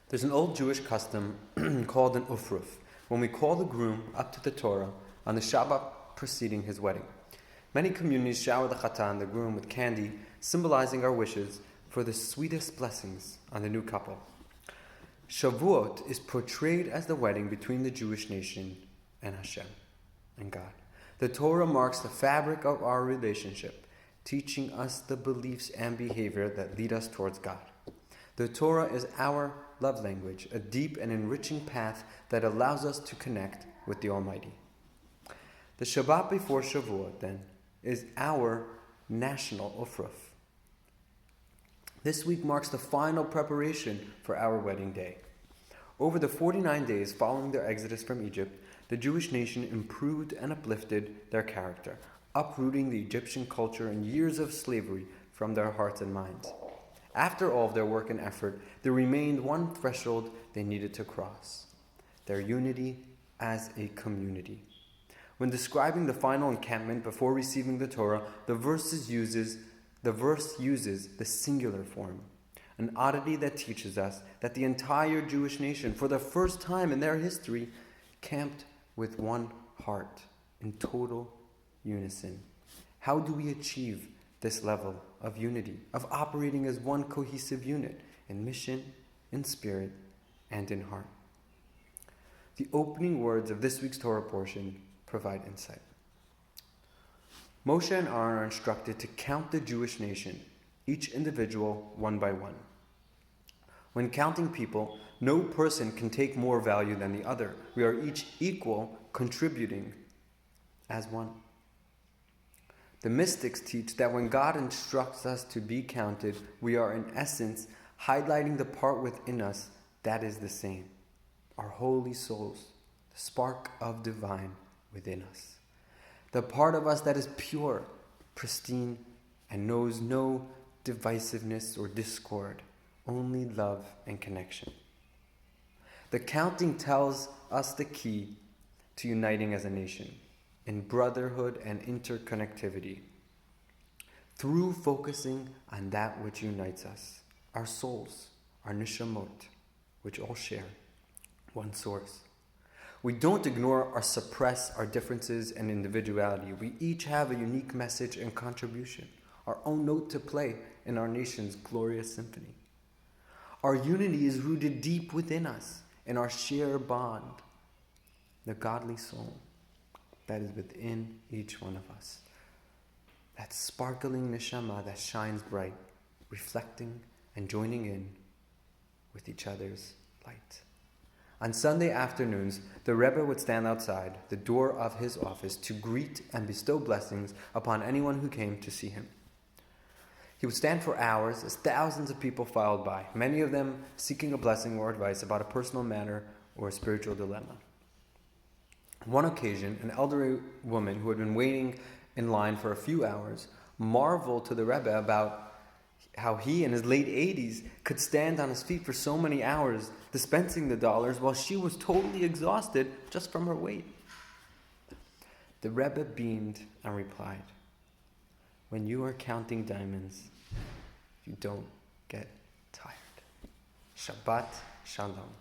There's an old Jewish custom called an ufruf, when we call the groom up to the Torah on the Shabbat preceding his wedding. Many communities shower the chatan, the groom, with candy, symbolizing our wishes for the sweetest blessings on the new couple. Shavuot is portrayed as the wedding between the Jewish nation and Hashem, and God. The Torah marks the fabric of our relationship, teaching us the beliefs and behavior that lead us towards God. The Torah is our love language, a deep and enriching path that allows us to connect with the Almighty. The Shabbat before Shavuot, then, is our national ufruf. This week marks the final preparation for our wedding day. Over the 49 days following their exodus from Egypt, the Jewish nation improved and uplifted their character, uprooting the Egyptian culture and years of slavery from their hearts and minds. After all of their work and effort, there remained one threshold they needed to cross: their unity as a community. When describing the final encampment before receiving the Torah, the verse uses the singular form, an oddity that teaches us that the entire Jewish nation, for the first time in their history, camped with one heart, in total unison. How do we achieve this level of unity, of operating as one cohesive unit in mission, in spirit, and in heart? The opening words of this week's Torah portion provide insight. Moshe and Aaron are instructed to count the Jewish nation, each individual one by one. When counting people, no person can take more value than the other. We are each equal, contributing as one. The mystics teach that when God instructs us to be counted, we are in essence highlighting the part within us that is the same, our holy souls, the spark of divine within us, the part of us that is pure, pristine, and knows no divisiveness or discord, only love and connection. The counting tells us the key to uniting as a nation in brotherhood and interconnectivity through focusing on that which unites us, our souls, our nishamot, which all share one source. We don't ignore or suppress our differences and individuality. We each have a unique message and contribution, our own note to play in our nation's glorious symphony. Our unity is rooted deep within us in our shared bond, the godly soul that is within each one of us. That sparkling neshama that shines bright, reflecting and joining in with each other's light. On Sunday afternoons, the Rebbe would stand outside the door of his office to greet and bestow blessings upon anyone who came to see him. He would stand for hours as thousands of people filed by, many of them seeking a blessing or advice about a personal matter or a spiritual dilemma. On one occasion, an elderly woman who had been waiting in line for a few hours marveled to the Rebbe about how he, in his late 80s, could stand on his feet for so many hours dispensing the dollars while she was totally exhausted just from her wait. The Rebbe beamed and replied, "When you are counting diamonds, you don't get tired." Shabbat Shalom.